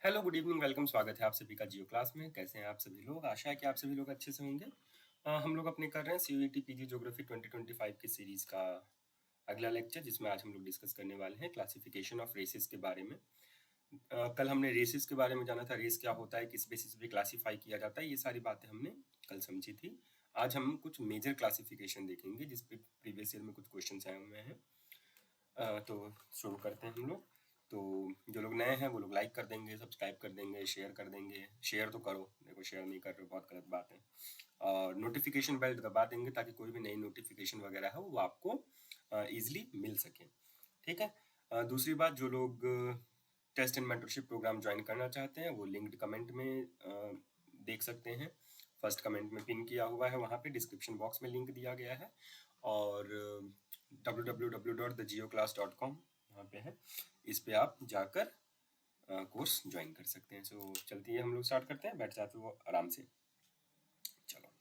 Hello, good evening, welcome, स्वागत है आप सभी का जियो क्लास में। कैसे हैं आप सभी लोग? आशा है कि आप सभी लोग अच्छे से होंगे। हम लोग अपने कर रहे हैं सीयूईटी पीजी ज्योग्राफी 2025 की सीरीज का अगला लेक्चर, जिसमें आज हम लोग डिस्कस करने वाले हैं क्लासिफिकेशन ऑफ रेसेस के बारे में। कल हमने रेसेस के बारे में जाना था, रेस क्या होता है, किस बेसिस पे क्लासीफाई किया जाता है, ये सारी बातें हमने कल समझी थी। आज हम कुछ मेजर क्लासिफिकेशन देखेंगे, जिसपे प्रीवियस ईयर में कुछ क्वेश्चन आए हुए हैं। तो शुरू करते हैं हम लोग। तो जो लोग नए हैं वो लोग लाइक कर देंगे, सब्सक्राइब कर देंगे, शेयर कर देंगे। शेयर तो करो, देखो शेयर नहीं कर रहे हो, बहुत गलत बात है। और नोटिफिकेशन बेल दबा देंगे ताकि कोई भी नई नोटिफिकेशन वगैरह है वो आपको इजीली मिल सके। ठीक है। दूसरी बात, जो लोग test and mentorship programme join करना चाहते हैं वो लिंक्ड कमेंट में देख सकते हैं। फर्स्ट कमेंट में पिन किया हुआ है, वहाँ पे डिस्क्रिप्शन बॉक्स में लिंक दिया गया है। और www.thegeoclass.com यहाँ पे है, इस पे आप जाकर कोर्स ज्वाइन कर सकते हैं। सो चलती है, हम लोग स्टार्ट करते हैं, बैठ जाते हो आराम से। चलो,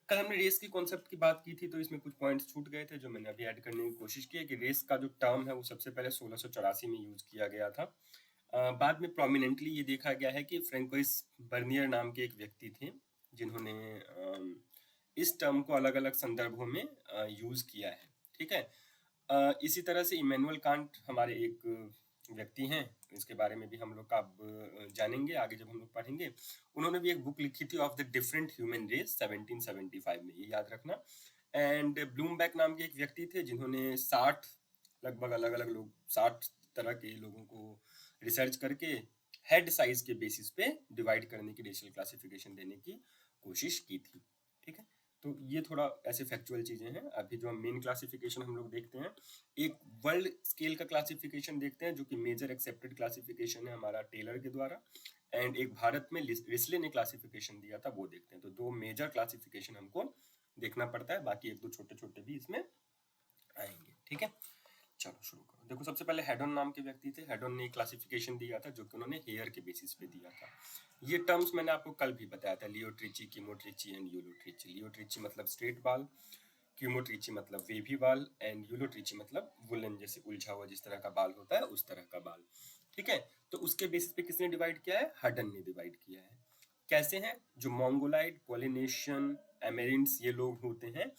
कल हमने रेस की कॉन्सेप्ट की बात की थी, तो इसमें कुछ पॉइंट्स छूट गए थे जो मैंने अभी ऐड करने की कोशिश की है कि रेस का जो टर्म है वो सबसे पहले 1684 में यूज किया गया था। बाद में प्रोमिनेंटली ये देखा गया है कि फ्रेंकोइस बर्नियर नाम के एक व्यक्ति थे जिन्होंने इस टर्म को अलग अलग संदर्भों में यूज किया है। ठीक है। इसी तरह से इमैनुअल कांट हमारे एक व्यक्ति हैं, इसके बारे में भी हम लोग का अब जानेंगे आगे जब हम लोग पढ़ेंगे। उन्होंने भी एक बुक लिखी थी of the different human race 1775 में, ये याद रखना। एंड ब्लूमबैक नाम के एक व्यक्ति थे जिन्होंने 60 लगभग अलग अलग लोग 60 तरह के लोगों को रिसर्च करके हेड साइज के बेसिस पे डिवाइड करने की रेशियल क्लासिफिकेशन देने की कोशिश की थी। ठीक है। तो ये थोड़ा ऐसे फैक्चुअल चीजें हैं। अभी जो हम मेन क्लासिफिकेशन हम लोग देखते हैं, एक वर्ल्ड स्केल का क्लासिफिकेशन देखते हैं जो कि मेजर एक्सेप्टेड क्लासिफिकेशन है हमारा टेलर के द्वारा। एंड एक भारत में रिस्ले ने क्लासिफिकेशन दिया था, वो देखते हैं। तो दो मेजर क्लासिफिकेशन हमको देखना पड़ता है, बाकी एक दो छोटे छोटे भी इसमें आएंगे। ठीक है, चलो शुरू करो। देखो, सबसे पहले हेडन नाम के व्यक्ति थे। हेडन ने क्लासिफिकेशन दिया था जो कि उन्होंने हेयर के बेसिस पे दिया था। ये टर्म्स मैंने आपको कल भी बताया था, लियोट्रिची, कीमोट्रिची एंड यूलोट्रिची। लियोट्रिची मतलब स्ट्रेट बाल, क्यूमोट्रिची मतलब वेवी बाल, एंड यूलोट्रिची मतलब वुलन, जैसे उलझा हुआ जिस तरह का बाल होता है उस तरह का बाल। ठीक है। तो उसके बेसिस पे किसने डिवाइड किया है? हडन ने डिवाइड किया है। कैसे हैं? जो मोंगोलाइड, पॉलिनेशियन, एमेरिंड्स ये लोग होते हैं,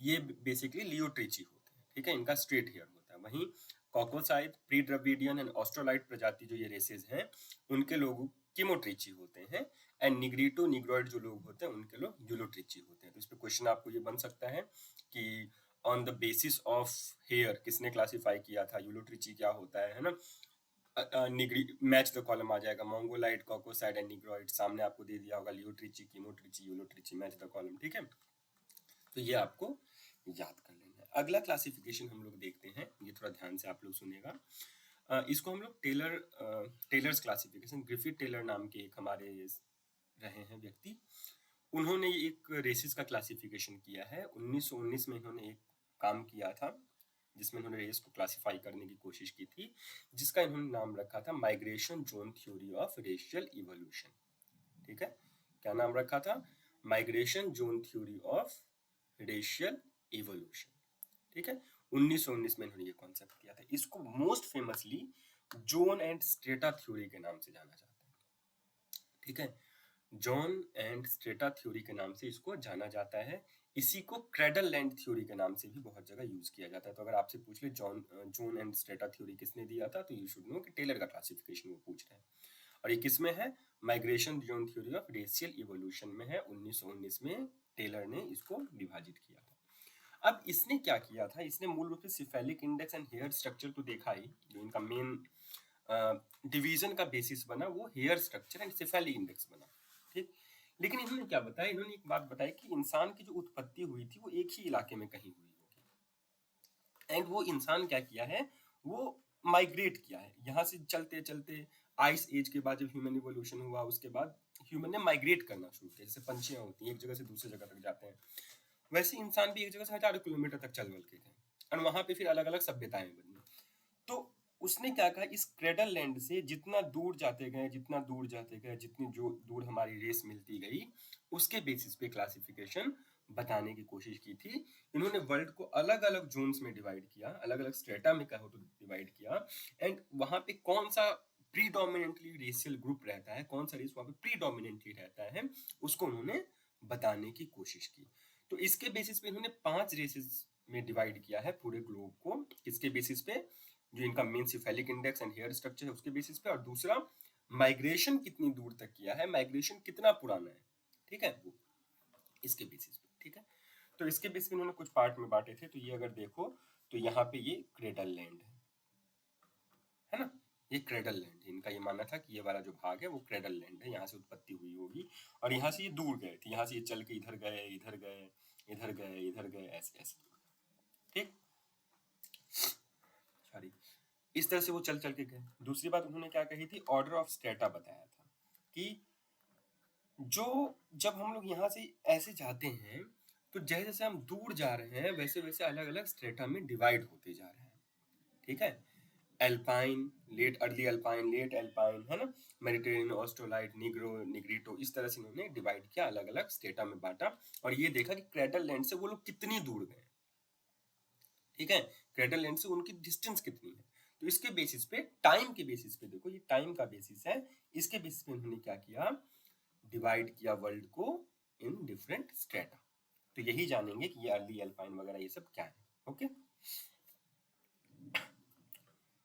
ये बेसिकली लियोट्रिची होते हैं। ठीक है, इनका स्ट्रेट हेयर होता है। वहीं कॉकोसाइड, प्री द्रविडियन एंड ऑस्ट्रोलाइट प्रजाति जो ये रेसेस हैं, उनके लोग कीमोट्रिची होते हैं। एंड निग्रिटो, निग्रोइड जो लोग होते हैं उनके लोग यूलोट्रिची होते हैं। तो इस पे क्वेश्चन आपको ये बन सकता है कि on the basis of hair किसने क्लासिफाई किया था, यूलोट्रिची क्या होता है ना। मैच द कॉलम आ जाएगा, मोंगोलाइड, कॉकोसाइड एंड निग्रोइड। सामने आपको दे दिया होगा लियोट्रिची, कीमोट्रिची, यूलोट्रिची, मैच द कॉलम। ठीक है, तो ये आपको याद कर लेना है। अगला क्लासिफिकेशन हम लोग देखते हैं, ये थोड़ा ध्यान से आप लोग सुनेगा। इसको हम लोग टेलर्स क्लासिफिकेशन, ग्रिफिथ टेलर नाम के एक हमारे रहे हैं व्यक्ति, उन्होंने एक रेसिस का क्लासिफिकेशन किया है। 1919 में इन्होंने एक काम किया था जिसमें इन्होंने रेस को क्लासिफाई करने की कोशिश की थी, जिसका इन्होंने नाम रखा था migration zone theory of racial evolution. ठीक है, क्या नाम रखा था? Migration zone theory of racial evolution. ठीक है, 1919 में इन्होंने ये कॉन्सेप्ट किया था। इसको most famously zone and strata theory के नाम से जाना जाता है। ठीक है, जॉन एंड स्ट्रेटा थ्योरी के नाम से इसको जाना जाता है। इसी को क्रेडल लैंड थ्योरी के नाम से भी बहुत जगह यूज किया जाता है। तो अगर आपसे पूछ ले जॉन एंड स्ट्रेटा थ्योरी किसने दिया था, तो यू शुड नो कि टेलर का क्लासिफिकेशन वो पूछ रहे हैं। और ये किस में है? Migration zone theory of racial evolution में है। 1919 में टेलर ने इसको विभाजित किया था। अब इसने क्या किया था? इसने मूल रूप से cephalic index and hair structure तो देखा ही, जो इनका मेन डिवीजन का बेसिस बना वो hair structure and cephalic index बना। ठीक, लेकिन इन्होंने क्या बताया? इन्होंने एक बात बताई कि इंसान की जो उत्पत्ति हुई थी वो एक ही इलाके में कहीं हुई होगी। एंड वो इंसान क्या किया है? वो माइग्रेट किया है। यहाँ से चलते चलते आइस एज के बाद जब ह्यूमन इवोल्यूशन हुआ, उसके बाद ह्यूमन ने माइग्रेट करना शुरू किया। जैसे पंछियां होती हैं, एक जगह से दूसरी जगह तक जाते हैं, वैसे इंसान भी एक जगह से हजारों किलोमीटर तक चल बल के गए और वहां पे फिर अलग अलग सभ्यताएं बनी। तो उसने क्या कहा? इस क्रेडल लैंड से जितना दूर जाते गए, जितना दूर जाते गए, जितनी जो दूर हमारी रेस मिलती गई, उसके बेसिस पे क्लासिफिकेशन बताने की कोशिश की थी। इन्होंने वर्ल्ड को अलग अलग जोन्स में डिवाइड किया, अलग अलग स्ट्रेटा में कहो तो डिवाइड किया। एंड वहां पे कौन सा प्रीडोमिनेंटली रेशियल ग्रुप रहता है, कौन सा रेस वहां पे प्रीडोमिनेंटली रहता है, उसको उन्होंने बताने की कोशिश की। तो इसके बेसिस पे इन्होंने 5 रेसेस में डिवाइड किया है पूरे ग्लोब को। किसके बेसिस पे? जो इनका main cephalic index and hair structure है उसके बेसिस पे, और दूसरा माइग्रेशन कितनी दूर तक किया है, माइग्रेशन कितना पुराना है, ठीक है, वो इसके बेसिस पे, ठीक है। तो इसके बेसिस पे इन्होंने कुछ पार्ट में बांटे थे। तो ये अगर देखो तो यहाँ पे ये क्रेडल लैंड है ना, ये क्रेडल लैंड है। इनका ये मानना था कि ये वाला जो भाग है वो क्रेडल लैंड है, यहाँ से उत्पत्ति हुई होगी और यहाँ से ये दूर गए थे, यहाँ से ये चल के इधर गए, इधर गए, इधर गए, इधर गए, ऐसे ऐसे, ठीक, सॉरी, इस तरह से वो चल चल के गए। दूसरी बात उन्होंने क्या कही थी, ऑर्डर ऑफ स्ट्रेटा बताया था कि जो जब हम लोग यहाँ से ऐसे जाते हैं तो जैसे जैसे हम दूर जा रहे हैं वैसे वैसे अलग अलग स्ट्रेटा में डिवाइड होते जा रहे हैं, ठीक है। Alpine, late early Alpine, late Alpine, है ना, मेडिटेरियन, ऑस्ट्रोलाइट, निग्रो, निग्रीटो, इस तरह से इन्होंने डिवाइड किया, अलग अलग स्टेटा में बांटा और ये देखा कि क्रेडल लैंड से वो लोग कितनी दूर गए, ठीक है, क्रेडल लैंड से उनकी डिस्टेंस कितनी है। तो इसके बेसिस पे, टाइम के बेसिस पे, देखो ये टाइम का बेसिस है, इसके बेसिस पे उन्होंने क्या किया, डिवाइड किया वर्ल्ड को इन डिफरेंट स्ट्रेटा। तो यही जानेंगे कि ये अर्ली एल्पाइन वगैरह ये सब क्या है, ओके।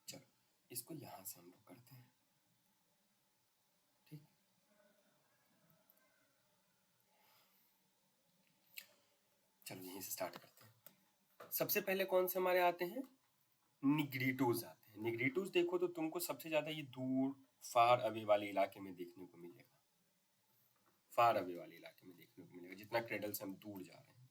चलो इसको यहां से हम लोग करते हैं, ठीक। चलो यहीं से स्टार्ट करते हैं। सबसे पहले कौन से हमारे आते हैं, निग्रीटोज आते हैं। निग्रीटोज देखो तो तुमको सबसे ज्यादा ये दूर फार अवे वाले इलाके में देखने को मिलेगा, फार अवे वाले इलाके में देखने को मिलेगा, जितना क्रेडल से हम दूर जा रहे हैं,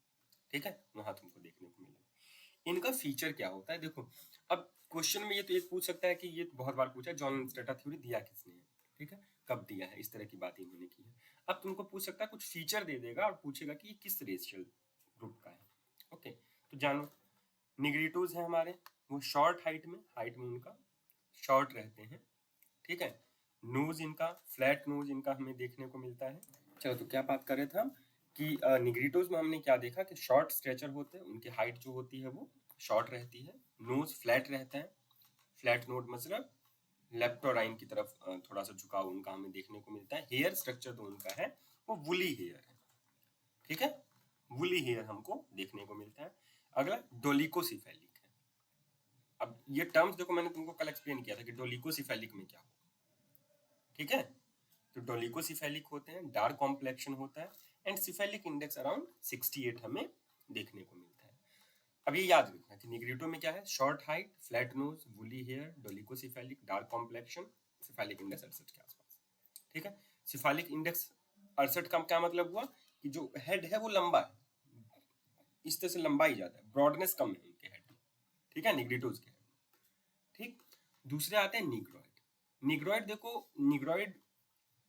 ठीक है, वहां तुमको देखने को मिलेगा। इनका फीचर क्या होता है, देखो अब क्वेश्चन में ये तो एक पूछ सकता है कि ये बहुत बार पूछा, जॉन स्टेटा थ्योरी दिया किसने है, ठीक है, कब दिया है, इस तरह की बात इन्होंने की है। अब तुमको पूछ सकता है, कुछ फीचर दे देगा और पूछेगा कि ये किस रेशियल ग्रुप का है, ओके। तो जानो, निग्रीटोज है हमारे, वो शॉर्ट हाइट में उनका शॉर्ट रहते हैं, ठीक है। नोज इनका फ्लैट नोज इनका हमें देखने को मिलता है। चलो तो क्या बात कर रहे थे हम कि निग्रीटोज में हमने क्या देखा कि शॉर्ट स्ट्रेचर होते हैं, उनकी हाइट जो होती है वो शॉर्ट रहती है, नोज फ्लैट रहता है, फ्लैट नोड मतलब लेफ्ट और राइट की तरफ थोड़ा सा झुकाव उनका हमें देखने को मिलता है। हेयर स्ट्रक्चर जो उनका है वो वुली हेयर है, ठीक है, वुली हेयर हमको देखने को मिलता है। अगला डोलिकोसिफेलिक है। अब ये टर्म्स देखो मैंने तुमको कल एक्सप्लेन किया था कि डोलिकोसिफेलिक में क्या हो, ठीक है। तो डोलिकोसिफेलिक होते हैं, डार्क कॉम्प्लेक्शन होता है एंड सिफेलिक इंडेक्स अराउंड 68 हमें देखने को मिलता है। अब ये याद रखना कि निग्रीटो में क्या है, short height, flat nose, woolly hair, dolichocephalic, dark complexion, cephalic index 68 के आसपास, ठीक है। सिफेलिक इंडेक्स 68 का क्या मतलब हुआ कि जो हेड है वो लंबा है, इस तरह से लंबा ही जाता है, ब्रॉडनेस कम है उनके हेड में, ठीक है, निग्रीटोज के हेड में, ठीक। दूसरे आते हैं निग्रॉइड। निग्रॉइड देखो, निग्रॉइड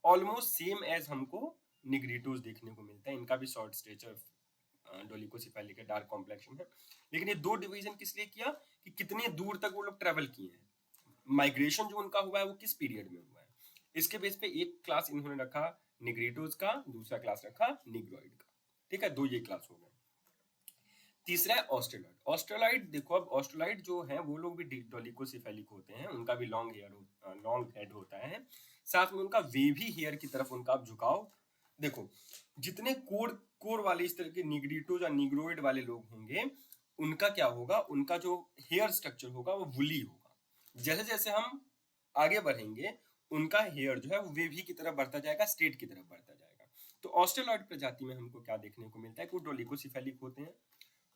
ऑलमोस्ट सेम एज हमको निग्रीटोज देखने को मिलता है, इनका भी शॉर्ट स्ट्रेचर, डोलिकोसिफेलिक है, डार्क कॉम्प्लेक्शन है। लेकिन ये दो डिवीजन किस लिए किया कि कितने दूर तक वो लोग ट्रेवल किए हैं, माइग्रेशन जो उनका हुआ है वो किस पीरियड में हुआ है, इसके बेस पे एक क्लास इन्होंने रखा निग्रीटोज का, दूसरा क्लास रखा निग्रॉइड का, ठीक है, दो ये क्लास हो गए। तीसरा है ऑस्ट्रेलॉइड। ऑस्ट्रेलॉइड देखो, अब ऑस्ट्रेलॉइड जो है वो लोग भी डोलिकोसिफेलिक होते हैं, उनका भी लॉन्ग हेयर, लॉन्ग हेड होता है, साथ में उनका वेवी हेयर की तरफ उनका झुकाव देखो। जितने कोर कोर वाले इस तरह के निग्रीटोज या निग्रोइड वाले लोग होंगे, उनका क्या होगा, उनका जो हेयर स्ट्रक्चर होगा वो वुली होगा। जैसे जैसे हम आगे बढ़ेंगे उनका हेयर जो है वो वेवी की तरफ बढ़ता जाएगा, स्ट्रेट की तरफ बढ़ता जाएगा। तो ऑस्ट्रेलॉइड प्रजाति में हमको क्या देखने को मिलता है, वो डोलिकोसिफेलिक होते हैं,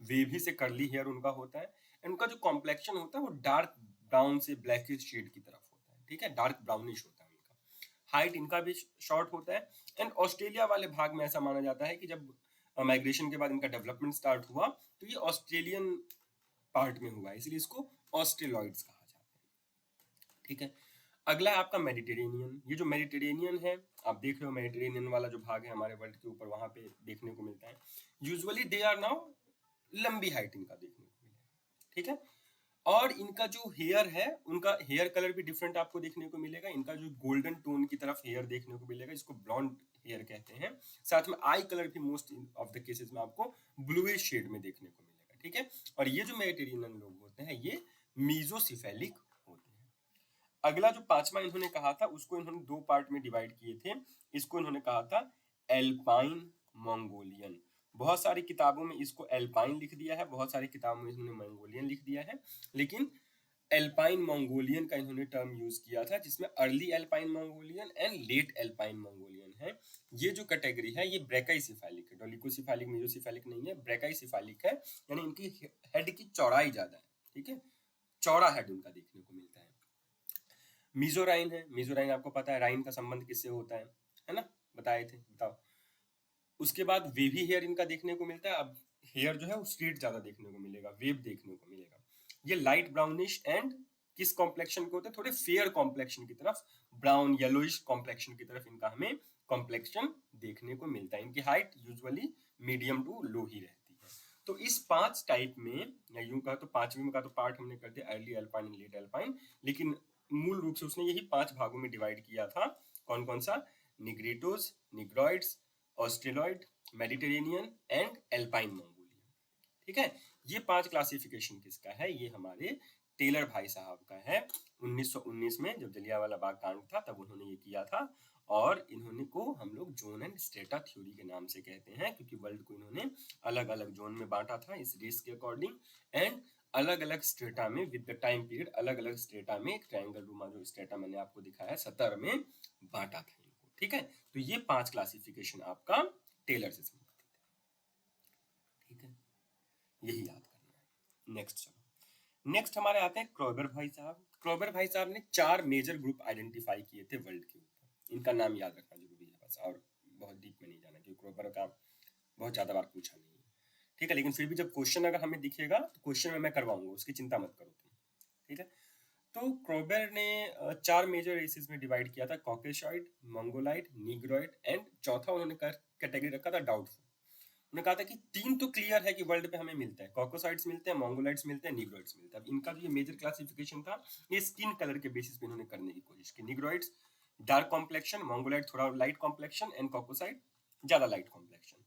वेवी से कर्ली हेयर उनका होता है एंड उनका जो कॉम्प्लेक्शन होता है वो डार्क ब्राउन से ब्लैकिश शेड की तरफ होता है, ठीक है, डार्क ब्राउनिश होता है उनका। हाइट इनका भी शॉर्ट होता है एंड ऑस्ट्रेलिया वाले भाग में ऐसा माना जाता है कि जब माइग्रेशन के बाद इनका डेवलपमेंट स्टार्ट हुआ तो ये ऑस्ट्रेलियन पार्ट में हुआ है, इसलिए इसको ऑस्ट्रेलॉइड्स कहा जाता है, ठीक है। अगला है आपका मेडिटेरेनियन। ये जो मेडिटेरेनियन है, आप देख रहे हो मेडिटेरेनियन वाला जो भाग है हमारे वर्ल्ड के ऊपर, वहां पे देखने को मिलता है। यूजुअली दे आर नाउ लंबी हाइट इनका देखने को मिलेगा, ठीक है। और इनका जो हेयर है, उनका हेयर कलर भी डिफरेंट आपको देखने को मिलेगा। इनका जो गोल्डन टोन की तरफ हेयर देखने को मिलेगा, जिसको ब्लॉन्ड हेयर कहते हैं। साथ में आई कलर भी मोस्ट ऑफ द केसेस में आपको ब्लूइश शेड में देखने को मिलेगा, ठीक है। और ये जो मेडिटेरेनियन लोग होते हैं ये मीजोसिफेलिक होते हैं। अगला जो पांचवा इन्होंने कहा था उसको इन्होंने दो पार्ट में डिवाइड किए थे। इसको इन्होंने कहा था एल्पाइन मंगोलियन। बहुत सारी किताबों में इसको एल्पाइन लिख दिया है, बहुत सारी किताबों में इन्होंने मंगोलियन लिख दिया है, लेकिन एल्पाइन मंगोलियन का इन्होंने टर्म यूज किया था, जिसमें early alpine Mongolian and let alpine Mongolian है। ये जो कैटेगरी है ये ब्रैकाइसिफालिक है, डोलिकोसिफालिक मेसोसिफालिक नहीं है, ब्रैकाइसिफालिक है, यानी इनकी हेड की चौड़ाई ज्यादा है, ठीक है, चौड़ा हेड उनका देखने को मिलता है। मिजोराइन है, मिजोराइन आपको पता है राइन का संबंध किससे होता है ना, बताए थे, बताओ। उसके बाद वेवी हेयर इनका देखने को मिलता है। अब हेयर जो है वो स्ट्रेट ज्यादा देखने को मिलेगा, वेव देखने को मिलेगा। ये लाइट ब्राउनिश एंड किस कॉम्प्लेक्शन के होते हैं, थोड़े फेयर कॉम्प्लेक्शन की तरफ, ब्राउन येलोइश कॉम्प्लेक्शन की तरफ इनका हमें कॉम्प्लेक्शन देखने को मिलता है। इनकी height usually medium to low ही रहती है। तो इस पांच टाइप में, या यूं कहा तो पांचवी का तो पार्ट हमने कर दिया अर्ली एल्पाइन लेट एल्पाइन, लेकिन मूल रूप से उसने यही पांच भागों में डिवाइड किया था। कौन कौन सा? Negritos, Negroids, Australoid, Mediterranean and Alpine Mongolian. ठीक है, ये पांच क्लासिफिकेशन किसका है? ये हमारे टेलर भाई साहब का है। 1919 में जब जलियांवाला बाग कांड था तब उन्होंने ये किया था, और इन्होंने को हम लोग जोन एंड स्ट्रेटा थ्योरी के नाम से कहते हैं, क्योंकि वर्ल्ड को इन्होंने अलग अलग जोन में बांटा था इस रेस के अकॉर्डिंग, एंड अलग अलग स्ट्रेटा में विद द टाइम पीरियड अलग अलग स्ट्रेटा में, एक ट्रायंगल रूमा जो स्ट्रेटा मैंने आपको दिखाया 17 में बांटा था इनको। ठीक है, तो ये पांच क्लासिफिकेशन आपका टेलर से संबंधित है। ठीक है, यही याद करना है। नेक्स्ट चलो, नेक्स्ट हमारे आते हैं क्रॉबर भाई साहब। क्रॉबर भाई साहब ने चार मेजर ग्रुप आइडेंटिफाई किए थे वर्ल्ड के ऊपर। इनका नाम याद रखना जरूरी है बस, और बहुत डीप में नहीं जाना, क्योंकि क्रॉबर का बहुत ज्यादा बार पूछा नहीं है। ठीक है, लेकिन फिर भी जब क्वेश्चन अगर हमें दिखेगा तो क्वेश्चन में मैं करवाऊंगा, उसकी चिंता मत करो तुम। ठीक है, तो क्रॉबर ने चार मेजर रेसेस में डिवाइड किया था, कॉकेशॉइड, मंगोलाइड, नीग्रॉइड एंड चौथा उन्होंने कैटेगरी रखा था डाउटफुल। उन्होंने कहा था कि तीन तो क्लियर है कि वर्ल्ड पे हमें मिलता है, कॉकोसाइड्स मिलते हैं, मंगोलाइड्स मिलते हैं, निग्रॉइड्स मिलते हैं। अब इनका जो ये मेजर क्लासिफिकेशन था ये स्किन कलर के बेसिस पे इन्होंने करने की कोशिश की। निग्रॉइड्स डार्क कॉम्प्लेक्शन, मंगोलाइड थोड़ा लाइट कॉम्प्लेक्शन एंड कॉकोसाइड ज्यादा लाइट कॉम्प्लेक्शन।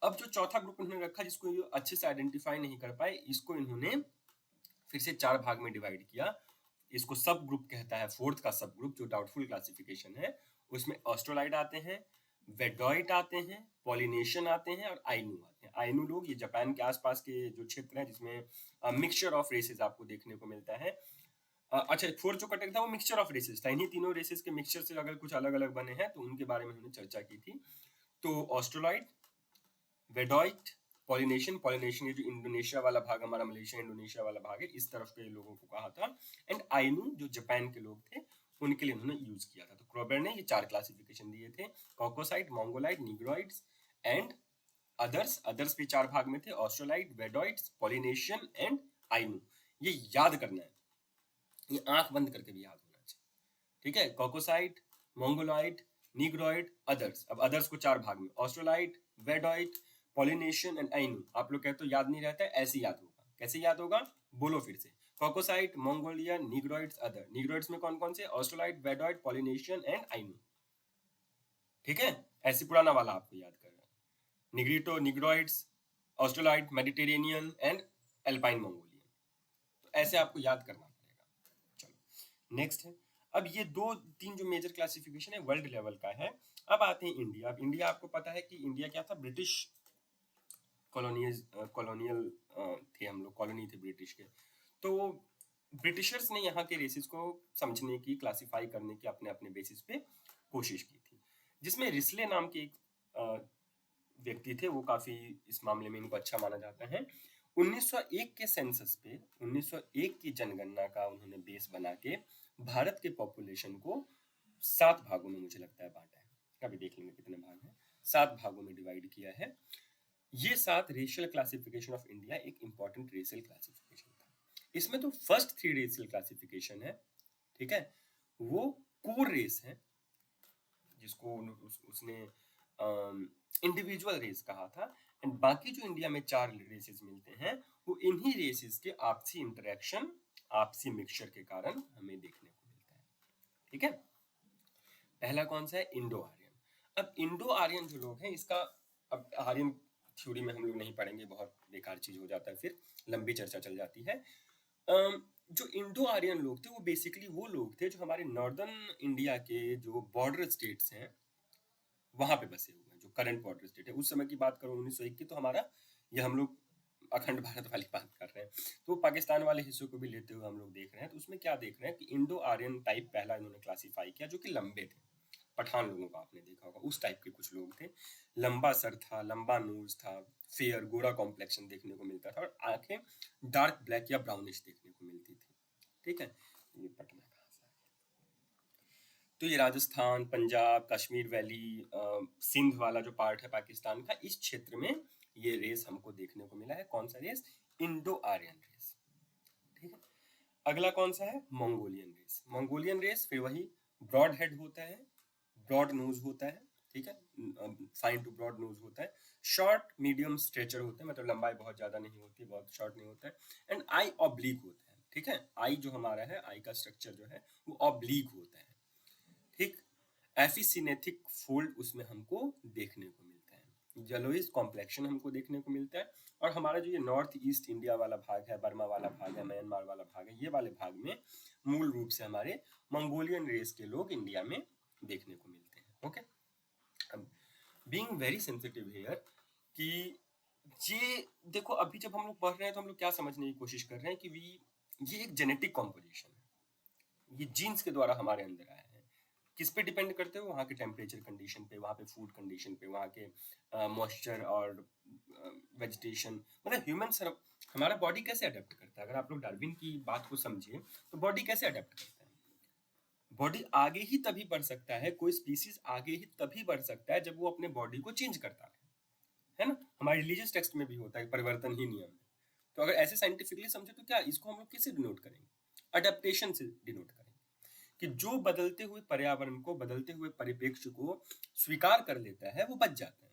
अब जो चौथा ग्रुप इन्होंने रखा जिसको ये अच्छे से आइडेंटिफाई नहीं कर पाए, इसको इन्होंने फिर से चार भाग में डिवाइड किया। इसको सब ग्रुप कहता है, फोर्थ का सब ग्रुप जो डाउटफुल क्लासिफिकेशन है, उसमें ऑस्ट्रोलाइड आते हैं, वेडॉइट आते हैं, पॉलिनेशियन आते हैं और आइनू आते हैं। आइनू लोग ये जापान के आसपास के जो क्षेत्र है जिसमें मिक्सचर ऑफ रेसेस आपको देखने को मिलता है। अच्छा, फोर्थ जो कैटेगरी था वो मिक्सचर ऑफ रेसेस था। इन्हीं तीनों रेसेस के मिक्सचर से अगर कुछ अलग अलग बने हैं तो उनके बारे में हमने चर्चा की थी। तो ऑस्ट्रोलाइड, वेडॉइट, पॉलिनेशियन, पॉलिनेशियन ये जो इंडोनेशिया वाला भाग, हमारा मलेशिया इंडोनेशिया वाला भाग है, इस तरफ के लोगों को कहा था, एंड आइनू जो जापान के लोग थे उनके लिए उन्होंने यूज किया था। तो क्रॉबर ने ये चार क्लासिफिकेशन दिए थे, कॉकोसाइड, मंगोलाइड, निग्रॉइड्स एंड अदर्स। अदर्स भी चार भाग में थे, ऑस्ट्रोलाइड, वेडॉइट्स, पॉलिनेशियन एंड आइनू। ये याद करना है, ये आंख बंद करके भी याद होना चाहिए। ठीक है, कॉकोसाइड, मंगोलाइड, निग्रॉइड, अदर्स। अब अदर्स को चार भाग में, ऑस्ट्रोलाइड, वेडॉइट, पॉलिनेशियन एंड आइनू। आप लोग कहते हो याद नहीं रहता है, ऐसे याद होगा। कैसे याद होगा? बोलो फिर से, कॉकोसाइड, मंगोलिया, निग्रॉइड्स, अदर। निग्रॉइड्स में कौन कौन से? Australoid, Veddoid, Polynesian and Ainu. ठीक है, ऐसे पुराना वाला आपको याद करना है, Negrito, Negroids, Australoid, Mediterranean and Alpine Mongolian. तो ऐसे आपको याद करना पड़ेगा। चलो नेक्स्ट है, अब ये दो तीन जो मेजर क्लासिफिकेशन है वर्ल्ड लेवल का है। अब आते हैं इंडिया। अब इंडिया आपको पता है कि इंडिया क्या था? ब्रिटिश कॉलोनियल थे हम लोग, कॉलोनी थे ब्रिटिश के। तो ब्रिटिशर्स ने यहाँ के रेसिस को समझने की, क्लासिफाई करने की अपने अपने बेसिस पे कोशिश की थी, जिसमें रिस्ले नाम के एक व्यक्ति थे, वो काफी इस मामले में इनको अच्छा माना जाता है। 1901 के सेंसस पे, 1901 की जनगणना का उन्होंने बेस बना के भारत के पॉपुलेशन को 7 भागों में मुझे लगता है बांटा है, अभी देख लेंगे कितने भाग हैं, 7 भागों में डिवाइड किया है। ये 7 रेशियल क्लासिफिकेशन ऑफ इंडिया एक इंपॉर्टेंट रेशियल क्लासिफिकेशन था। इसमें तो फर्स्ट 3 रेशियल क्लासिफिकेशन है, ठीक है, वो कोर रेस है, जिसको उसने इंडिविजुअल रेस कहा था। एंड बाकी जो इंडिया में 4 रेसेस मिलते हैं वो इन्हीं रेसेस के आपसी इंटरेक्शन, आपसी मिक्सचर के कारण हमें देखने को मिलता है। ठीक है, पहला कौन सा है? Indo Aryan. अब इंडो आर्यन जो लोग हैं, इसका अब आर्यन थ्योरी में हम लोग नहीं पढ़ेंगे, बहुत बेकार चीज हो जाता है, फिर लंबी चर्चा चल जाती है। जो इंडो आर्यन लोग थे वो बेसिकली वो लोग थे जो हमारे नॉर्दर्न इंडिया के जो बॉर्डर स्टेट्स हैं वहां पे बसे हुए हैं, जो करंट बॉर्डर स्टेट है। उस समय की बात करो 1901 की, तो हमारा ये हम लोग अखंड भारत वाली बात कर रहे हैं, तो पाकिस्तान वाले हिस्सों को भी लेते हुए हम लोग देख रहे हैं। तो उसमें क्या देख रहे हैं कि इंडो आर्यन टाइप पहला इन्होंने क्लासीफाई किया, जो कि लंबे थे। पठान लोगों को आपने देखा होगा, उस टाइप के कुछ लोग थे। लंबा सर था, लंबा नोज था, फेयर गोरा कॉम्प्लेक्शन देखने को मिलता था, और आंखें डार्क ब्लैक या ब्राउनिश देखने को मिलती थी। ठीक है, ये पटना कहाँ से आ गया? तो ये राजस्थान, पंजाब, कश्मीर वैली, सिंध वाला जो पार्ट है पाकिस्तान का, इस क्षेत्र में ये रेस हमको देखने को मिला है। कौन सा रेस? Indo Aryan race. ठीक है, अगला कौन सा है? Mongolian race. मंगोलियन रेस फिर वही ब्रॉड हेड होता है, ब्रॉड नोज होता है। ठीक है, फाइन टू ब्रॉड नोज होता है, शॉर्ट मीडियम स्ट्रेचर होते हैं, मतलब लंबाई बहुत ज्यादा नहीं होती, बहुत शॉर्ट नहीं होता है, एंड आई ऑब्लिक होता है। ठीक है, आई जो हमारा है, आई का स्ट्रक्चर जो है वो ऑब्लिक होता है। ठीक, एफिसिनेथिक फोल्ड उसमें हमको देखने को मिलता है, येलोइश कॉम्प्लेक्शन हमको देखने को मिलता है। और हमारा जो ये नॉर्थ ईस्ट इंडिया वाला भाग है, बर्मा वाला भाग है, म्यांमार वाला भाग है, ये वाले भाग में मूल रूप से हमारे मंगोलियन रेस के लोग इंडिया में देखने को मिलते हैं। Okay, being very sensitive here कि ये देखो, अभी जब हम लोग पढ़ रहे हैं तो हम लोग क्या समझने की कोशिश कर रहे हैं कि ये एक जेनेटिक कॉम्पोजिशन है, ये जीन्स के द्वारा हमारे अंदर आया है। किस पे डिपेंड करते हो? वहाँ के टेम्परेचर कंडीशन पे, वहाँ पे फूड कंडीशन पे, वहाँ के मॉइस्चर और वेजिटेशन, मतलब ह्यूमन हमारा बॉडी कैसे अडेप्ट करता है। अगर आप लोग डार्विन की बात को समझिए तो बॉडी कैसे अडेप्ट करता है? बॉडी आगे ही तभी बढ़ सकता है, कोई स्पीसीज आगे ही तभी बढ़ सकता है जब वो अपने बॉडी को चेंज करता है ना। हमारे रिलीजियस टेक्स्ट में भी होता है परिवर्तन ही नियम है। तो अगर ऐसे साइंटिफिकली समझे तो क्या इसको हम लोग किससे डिनोट करेंगे? अडेप्टेशन से डिनोट करेंगे, कि जो बदलते हुए पर्यावरण को, बदलते हुए परिप्रेक्ष्य को स्वीकार कर लेता है वो बच जाता है।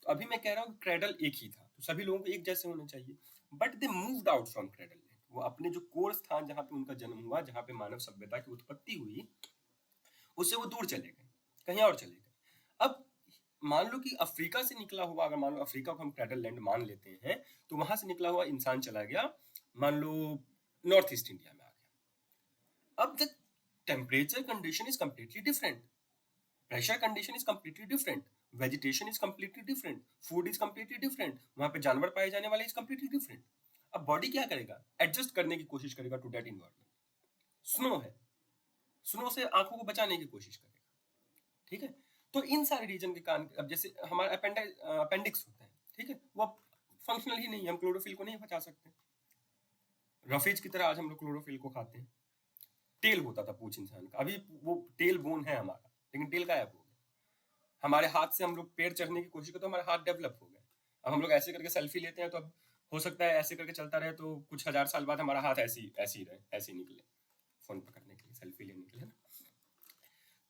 तो अभी मैं कह रहा हूँ क्रेडल एक ही था, तो सभी लोगों को एक जैसे होने चाहिए, but they moved out from cradle. वो अपने जो कोर स्थान जहाँ पे उनका जन्म हुआ, जहाँ पे मानव सभ्यता की उत्पत्ति हुई, उससे वो दूर चले गए, कहीं और चले गए। अब मान लो कि अफ्रीका से निकला हुआ, अगर मान लो अफ्रीका को हम क्रेडल लैंड मान लेते हैं, तो वहां से निकला हुआ इंसान चला गया, मान लो नॉर्थ ईस्ट इंडिया में आ गया। अब the temperature condition is completely different, pressure condition is completely different, vegetation is completely different, food is completely different, वहां पे जानवर पाए जाने वाले इज कंप्लीटली डिफरेंट। अब बॉडी क्या करेगा? एडजस्ट करने की कोशिश करेगा टू दैट इन्वायरमेंट। स्नो है, स्नो से आंखों को बचाने की कोशिश करेगा। ठीक है, तो इन सारे रीजन के कारण, अब जैसे हमारा अपेंडिक्स होता है, ठीक है, वो फंक्शनल ही नहीं है, हम क्लोरोफिल को नहीं बचा सकते। रफेज की तरह आज हम लोग क्लोरोफिल को खाते हैं। टेल होता था पूछ इंसान का, अभी वो टेल बोन है हमारा, लेकिन टेल गायब हो गया। हमारे हाथ से हम लोग पेड़ चढ़ने की कोशिश करते तो हमारे हाथ डेवलप हो गए। अब हम लोग ऐसे करके सेल्फी लेते हैं, तो अब हो सकता है ऐसे करके चलता रहे तो कुछ हजार साल बाद हमारा हाथ ऐसी ऐसी रहे, ऐसे निकले फोन पकड़ने के लिए, सेल्फी लेने के लिए ना।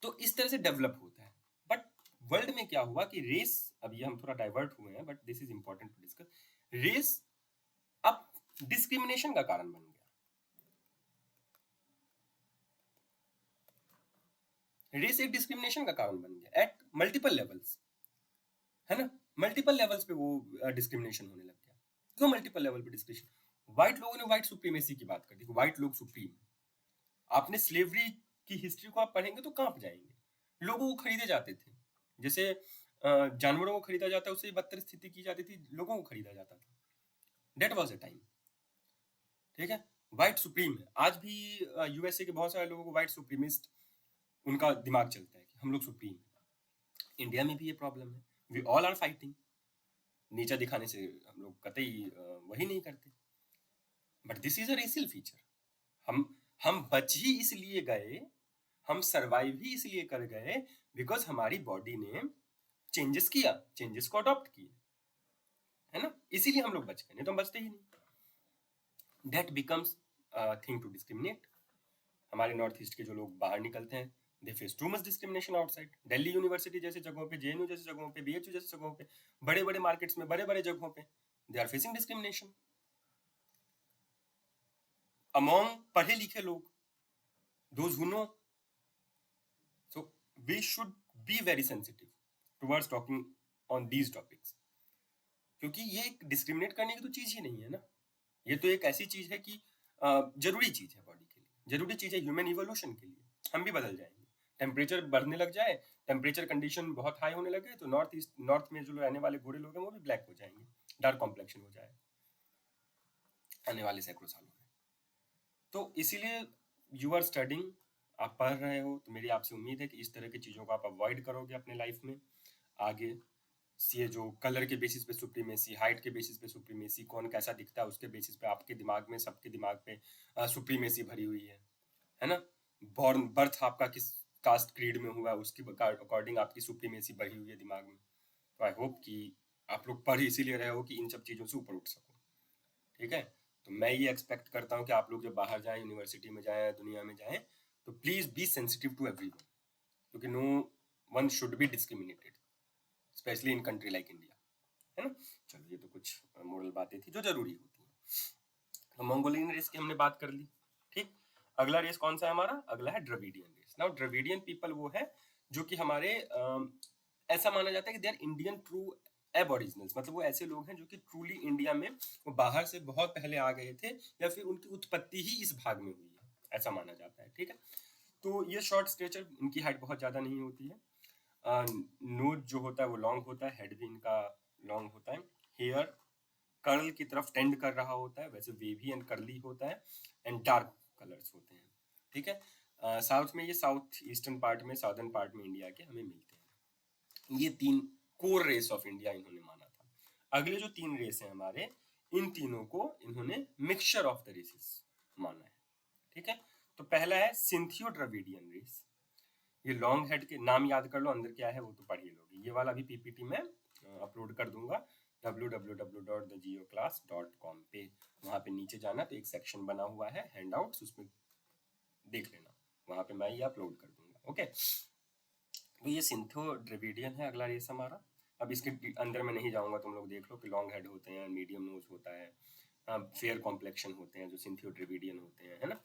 तो इस तरह से डेवलप होता है। बट वर्ल्ड में क्या हुआ कि रेस, अब ये हम थोड़ा डाइवर्ट हुए हैं, but this is important to discuss, race अब डिस्क्रिमिनेशन का कारण बन गया। रेस एक डिस्क्रिमिनेशन का कारण बन गया एट मल्टीपल लेवल्स, है ना। मल्टीपल लेवल्स पे वो डिस्क्रिमिनेशन होने लग गया। क्यों मल्टीपल लेवल पे डिस्क्रिमिनेशन? व्हाइट लोगों ने व्हाइट सुप्रीमेसी की बात कर दी, व्हाइट लोग सुप्रीम। आपने स्लेवरी की हिस्ट्री को आप पढ़ेंगे तो कांप जाएंगे। लोगों को खरीदे जाते थे, जैसे जानवरों को खरीदा जाता है, उससे बदतर स्थिति की जाती थी, लोगों को खरीदा जाता था। That was a time. ठीक है, व्हाइट सुप्रीम है। आज भी यूएसए के बहुत सारे लोगों को व्हाइट सुप्रीमिस्ट उनका दिमाग चलता है कि हम लोग सुप्रीम है। इंडिया में भी ये प्रॉब्लम है, वी ऑल आर फाइटिंग। नीचा दिखाने से हम लोग कतई वही नहीं करते, but this is a racial feature. हम बच ही इसलिए गए, हम सरवाइव ही इसलिए कर गए बिकॉज हमारी बॉडी ने चेंजेस किया, चेंजेस को अडॉप्ट किया, है ना, इसीलिए हम लोग बच गए, नहीं तो हम बचते ही नहीं। That becomes thing to discriminate. हमारे नॉर्थ ईस्ट के जो लोग बाहर निकलते हैं, they face too much discrimination outside. Delhi university जैसे जगहों पे, जेएनयू जैसे जगहों पे, बीएचयू जैसे जगहों पे, बड़े बड़े मार्केट्स में, बड़े बड़े जगहों पे they are facing discrimination among पढ़े लिखे लोग, those who know. So we should be very sensitive towards talking on these topics, क्योंकि ये डिस्क्रिमिनेट करने की तो चीज ही नहीं है ना। ये तो एक ऐसी चीज है कि जरूरी चीज है बॉडी जरूरी चीज है ह्यूमन इवोल्यूशन के लिए, हम भी बदल जाएंगे। टेम्परेचर बढ़ने लग जाए, टेम्परेचर कंडीशन बहुत हाई होने लगे, तो नॉर्थ में जो रहने वाले गोरे लोग हैं वो भी ब्लैक हो जाएंगे, डार्क कॉम्प्लेक्शन हो जाए आने वाले सैकड़ों सालों में। तो इसीलिए यू आर स्टडिंग, आप पढ़ रहे हो, तो मेरी आपसे उम्मीद है कि इस तरह की चीज़ों को आप अवॉइड करोगे अपने लाइफ में आगे। ये जो कलर के बेसिस पे सुप्रीमेसी, हाइट के बेसिस पे सुप्रीमेसी, कौन कैसा दिखता है उसके बेसिस पे आपके दिमाग में, सबके दिमाग पे सुप्रीमेसी भरी हुई है ना। बॉर्न बर्थ आपका किस कास्ट क्रीड में हुआ है उसके अकॉर्डिंग आपकी सुप्रीमेसी भरी हुई है दिमाग में। तो आई होप कि आप लोग पढ़ इसीलिए रहे हो कि इन सब चीज़ों से ऊपर उठ सको, ठीक है। तो मैं ये एक्सपेक्ट करता हूँ कि आप लोग जब बाहर जाएं, यूनिवर्सिटी में जाएं, दुनिया में जाएं, तो please be sensitive to everyone, क्योंकि no one should be discriminated, specially in country like India, है ना। चलो, ये तो कुछ मोरल बातें थी जो जरूरी होती हैं। तो मंगोलियन रेस की हमने बात कर ली, ठीक। अगला रेस कौन सा है हमारा? अगला है Dravidian race. Now Dravidian people वो है जो कि हमारे ऐसा माना जाता है कि they are Indian true aboriginals, मतलब वो ऐसे लोग हैं जो कि ट्रूली इंडिया में, वो बाहर से बहुत पहले आ गए थे या फिर उनकी उत्पत्ति ही इस भाग में हुई है, ऐसा माना जाता है, ठीक है। तो ये शॉर्ट स्टेचर, इनकी हाइट बहुत ज़्यादा नहीं होती है, नोज जो होता है वो लॉन्ग होता है, हेड भी इनका लॉन्ग होता है, हेयर कर्ल की तरफ टेंड कर रहा होता है, वैसे वेवी एंड कर्ली होता है, एंड डार्क कलर्स होते हैं, ठीक है। साउथ में, ये साउथ ईस्टर्न पार्ट में, साउदर्न पार्ट में इंडिया के हमें मिलते हैं। ये 3 कोर रेस ऑफ इंडिया इन्होंने माना था। अगले जो 3 रेस हैं हमारे, इन तीनों को इन्होंने मिक्सचर ऑफ द रेसेस माना है, ठीक है। तो पहला है सिंथियो द्रविडियन रेस। ये लॉन्ग हेड के नाम याद कर लो, अंदर क्या है वो तो पढ़ ही लोगे, ये वाला भी पीपीटी में अपलोड कर दूंगा www.thegeoclass.com पे, वहां पे नीचे जाना तो एक सेक्शन बना हुआ है हैंडआउट्स, उसमें देख लेना, वहां पे मैं ये अपलोड कर दूंगा, ओके। तो ये सिंथो द्रविडियन है अगला रेस हमारा। अब इसके अंदर में नहीं जाऊंगा, तुम लोग देख लो कि लॉन्ग हेड होते हैं, मीडियम नोज होता है, फेयर कॉम्प्लेक्शन होते हैं जो सिंथियो द्रविडियन होते हैं, है ना।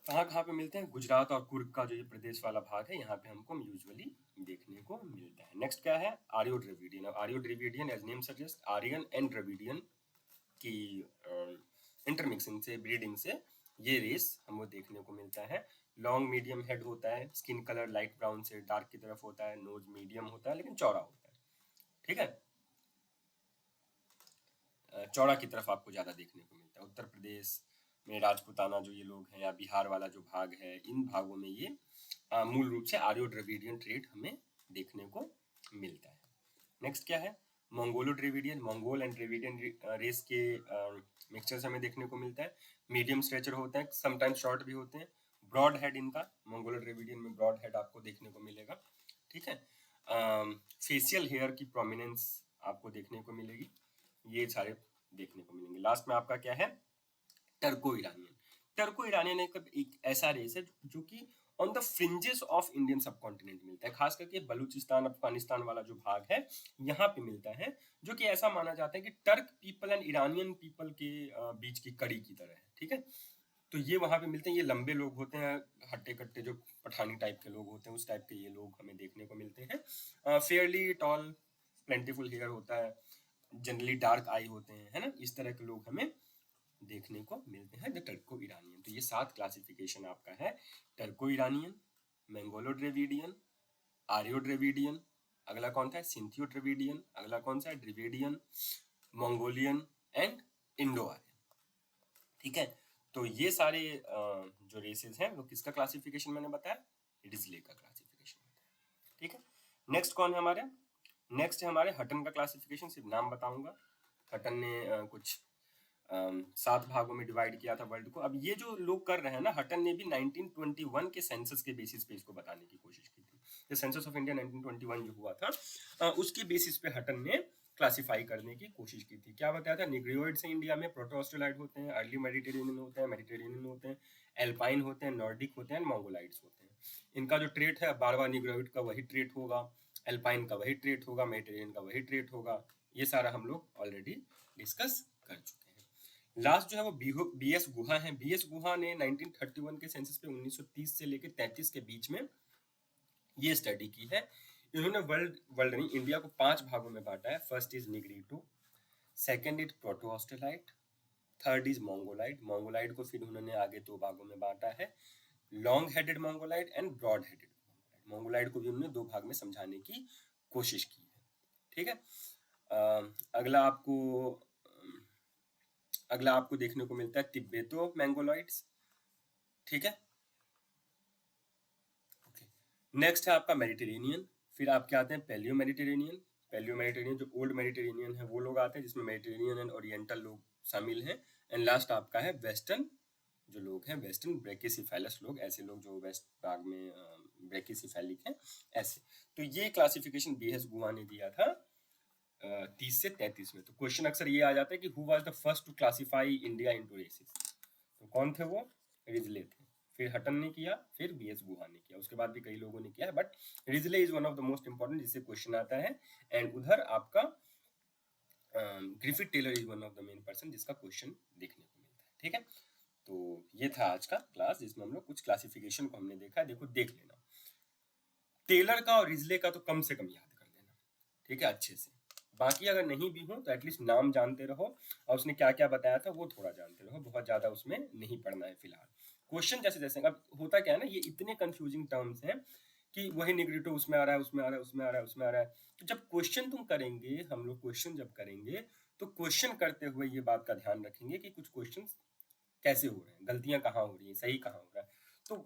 कहाँ पे मिलते हैं? गुजरात और कुर्ग का जो ये प्रदेश वाला भाग है, यहाँ पे हमको यूजुअली देखने को मिलता है। नेक्स्ट क्या है? Aryo Dravidian. अब Aryo Dravidian as name suggest, Aryan and Dravidian की इंटरमिक्सिंग से, ब्रीडिंग से ये रेस हमको देखने को मिलता है। लॉन्ग मीडियम हेड होता है, स्किन कलर लाइट ब्राउन से डार्क की तरफ होता है, नोज मीडियम होता है लेकिन चौड़ा होता है, ठीक है। चौड़ा की तरफ आपको ज़्यादा देखने को मिलता है। उत्तर प्रदेश में राजपूताना जो ये लोग हैं, या बिहार वाला जो भाग है, इन भागों में ये मूल रूप से आर्यो द्रविडियन ट्रेड हमें देखने को मिलता है। नेक्स्ट क्या है? Mongolo Dravidian. Mongol and Dravidian race के मिक्सचर्स हमें देखने को मिलता है। मीडियम स्ट्रेचर होते हैं, समटाइम्स शॉर्ट भी होते हैं। ब्रॉड हेड इनका, मंगोलो द्रविडियन में ब्रॉड हेड आपको देखने को मिलेगा, ठीक है। फेशियल हेयर की प्रोमिनेंस आपको देखने को मिलेगी, ये सारे देखने को मिलेंगे। लास्ट में आपका क्या है? Turko Iranian. टर्को ईरानियन एक ऐसा रेस है जो कि on the fringes of Indian सब कॉन्टिनेंट मिलता है, खास करके बलूचिस्तान अफगानिस्तान वाला जो भाग है यहाँ पे मिलता है, जो कि ऐसा माना जाता है कि Turk people and Iranian people के बीच की कड़ी की तरह है, ठीक है। तो ये वहां पे मिलते हैं, ये लंबे लोग होते हैं, हट्टे कट्टे जो पठानी टाइप के लोग होते हैं, उस टाइप के ये लोग हमें देखने को मिलते हैं। फेयरली टॉल, प्लेंटीफुल हेयर होता है, जनरली डार्क आई होते हैं, है ना। इस तरह के लोग हमें देखने को मिलते हैं द टर्को ईरानियन। तो ये 7 क्लासिफिकेशन आपका है: Turko Iranian, Mongolo Dravidian, Aryo Dravidian, अगला कौन था? सिंथियो द्रविडियन, अगला कौन सा है? Dravidian, Mongolian and Indo Aryan, ठीक है। तो ये सारे जो रेसेस हैं वो किसका क्लासिफिकेशन मैंने बताया? डिस्ले का क्लासिफिकेशन बताया, ठीक है। नेक्स्ट कौन है हमारे? नेक्स्ट है हमारे हटन का क्लासिफिकेशन, सिर्फ नाम बताऊंगा। हटन ने कुछ 7 भागों में डिवाइड किया था वर्ल्ड को। अब ये जो लोग कर रहे हैं ना, हटन ने भी 1921 के सेंसस के बेसिस पे इसको बताने की कोशिश की थी। ये सेंसस ऑफ इंडिया 1921 जो हुआ था, उसके बेसिस पे हटन ने क्लासिफाई करने की कोशिश की थी। क्या बताया था? निग्रियोइड से इंडिया में प्रोटोस्टेलाइड होते हैं, अर्ली मेडिटेरेनियन होते हैं, मेडिटेरेनियन होते हैं, एल्पाइन होते हैं, नॉर्डिक होते हैं, मंगोलाइड्स होते हैं। इनका जो ट्रेट है, बार बार निग्रियोइड का वही ट्रेट होगा, एल्पाइन का वही ट्रेट होगा, मेडिटेरेनियन का वही ट्रेट होगा। ये सारा हम लोग ऑलरेडी डिस्कस कर चुके हैं। लास्ट जो है वो बी एस गुहा है। बी एस गुहा ने 1931 के सेंसस पे 1930 से लेकर 33 के बीच में ये स्टडी की है। इन्होंने वर्ल्ड नहीं, इंडिया को 5 भागों में बांटा है। First is Negrito, second is proto Australoid, third is Mongoloid. Mongoloid को फिर उन्होंने आगे 2 भागों में बांटा है, long headed Mongoloid and broad headed Mongoloid. Mongoloid को भी उन्होंने 2 भाग में समझाने की कोशिश की है। ठीक है, अगला आपको देखने को मिलता है तिब्बतो मैंगोलॉइड्स। ठीक है, नेक्स्ट है आपका मेडिटेरेनियन। फिर आपके आते हैं पैलियो मेडिटेरेनियन। पैलियो मेडिटेरेनियन जो ओल्ड मेडिटेरेनियन है वो लोग आते हैं, जिसमें मेडिटेरेनियन एंड ओरिएंटल लोग शामिल हैं। एंड लास्ट आपका है वेस्टर्न, जो लोग हैं वेस्टर्न ब्रैकियोसेफेलस लोग, ऐसे लोग जो वेस्ट भाग में ब्रैकियोसेफेलिक हैं ऐसे। तो ये क्लासिफिकेशन बीएस गुहा ने दिया था 30 से 33 में। तो क्वेश्चन अक्सर ये आ जाता है कि who was the first to classify India into races. तो कौन थे वो? रिजले थे। फिर हटन ने किया, फिर बीएस गुहा ने किया, उसके बाद भी कई लोगों ने किया है, but Risley is one of the most important, जिससे क्वेश्चन आता है। एंड उधर आपका Griffith Taylor is one of the main person जिसका क्वेश्चन देखने को मिलता है। ठीक है, तो ये था आज का क्लास, जिसमें हम लोग कुछ क्लासिफिकेशन को हमने देखा। देखो देख लेना, टेलर का और रिजले का तो कम से कम याद कर लेना, ठीक है, अच्छे से। बाकी अगर नहीं भी हो तो एटलीस्ट नाम जानते रहो, और उसने क्या क्या बताया था वो थोड़ा जानते रहो, बहुत ज्यादा उसमें नहीं पढ़ना है फिलहाल। क्वेश्चन जैसे जैसे, अब होता क्या है ना, ये इतने कंफ्यूजिंग टर्म्स हैं कि वही निग्रेटो उसमें आ रहा है, उसमें आ रहा है, उसमें आ रहा है, उसमें आ रहा है। तो जब क्वेश्चन तुम करेंगे, हम लोग क्वेश्चन जब करेंगे, तो क्वेश्चन करते हुए ये बात का ध्यान रखेंगे कि कुछ क्वेश्चन कैसे हो रहे हैं, गलतियां कहाँ हो रही हैं, सही कहाँ हो रहा है। तो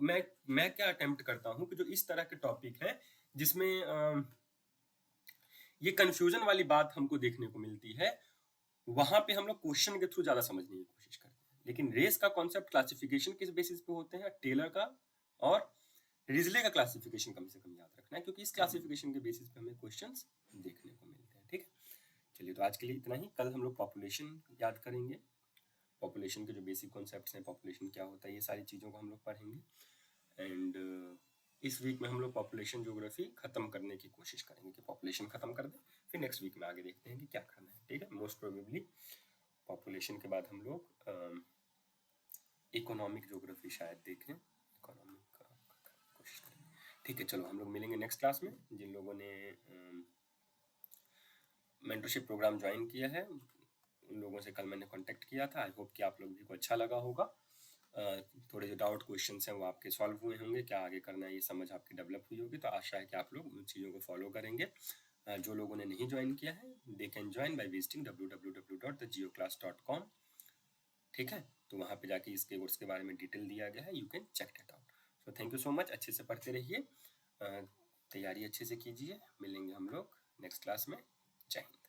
मैं क्या अटेम्प्ट करता हूँ कि जो इस तरह के टॉपिक है जिसमें ये कंफ्यूजन वाली बात हमको देखने को मिलती है, वहां पे हम लोग क्वेश्चन के थ्रू ज्यादा समझने की कोशिश करते हैं। लेकिन रेस का कॉन्सेप्ट, क्लासिफिकेशन किस बेसिस पे होते हैं? टेलर का और रिजले का क्लासिफिकेशन कम से कम याद रखना है, क्योंकि इस क्लासिफिकेशन के बेसिस पे हमें क्वेश्चंस देखने को मिलते हैं। ठीक है, चलिए तो आज के लिए इतना ही। कल हम लोग पॉपुलेशन याद करेंगे, पॉपुलेशन के जो बेसिक कॉन्सेप्ट्स हैं, पॉपुलेशन क्या होता है, ये सारी चीज़ों को हम लोग पढ़ेंगे। एंड इस वीक में हम लोग पॉपुलेशन ज्योग्राफी खत्म करने की कोशिश करेंगे कि पॉपुलेशन खत्म कर दें, फिर नेक्स्ट वीक में आगे देखते हैं कि क्या करना है। ठीक है, मोस्ट प्रोबेबली पॉपुलेशन के बाद हम लोग इकोनॉमिक ज्योग्राफी शायद देखें, इकोनॉमिक का कोशिश करेंगे। ठीक है, चलो हम लोग मिलेंगे नेक्स्ट क्लास में। जिन लोगों ने मेंटरशिप प्रोग्राम ज्वाइन किया है उन लोगों से कल मैंने कांटेक्ट किया था। आई होप कि आप लोग भी को अच्छा लगा होगा। थोड़े जो डाउट क्वेश्चंस हैं वो आपके सॉल्व हुए होंगे, क्या आगे करना है ये समझ आपकी डेवलप हुई होगी। तो आशा है कि आप लोग उन चीज़ों को फॉलो करेंगे। जो लोगों ने नहीं ज्वाइन किया है, they can join by visiting www.thegeoclass.com। ठीक है, तो वहाँ पे जाके इसके कोर्स के बारे में डिटेल दिया गया है, you can check it out. So thank you so much, अच्छे से पढ़ते रहिए, तैयारी अच्छे से कीजिए। मिलेंगे हम लोग नेक्स्ट क्लास में। जय हिंद।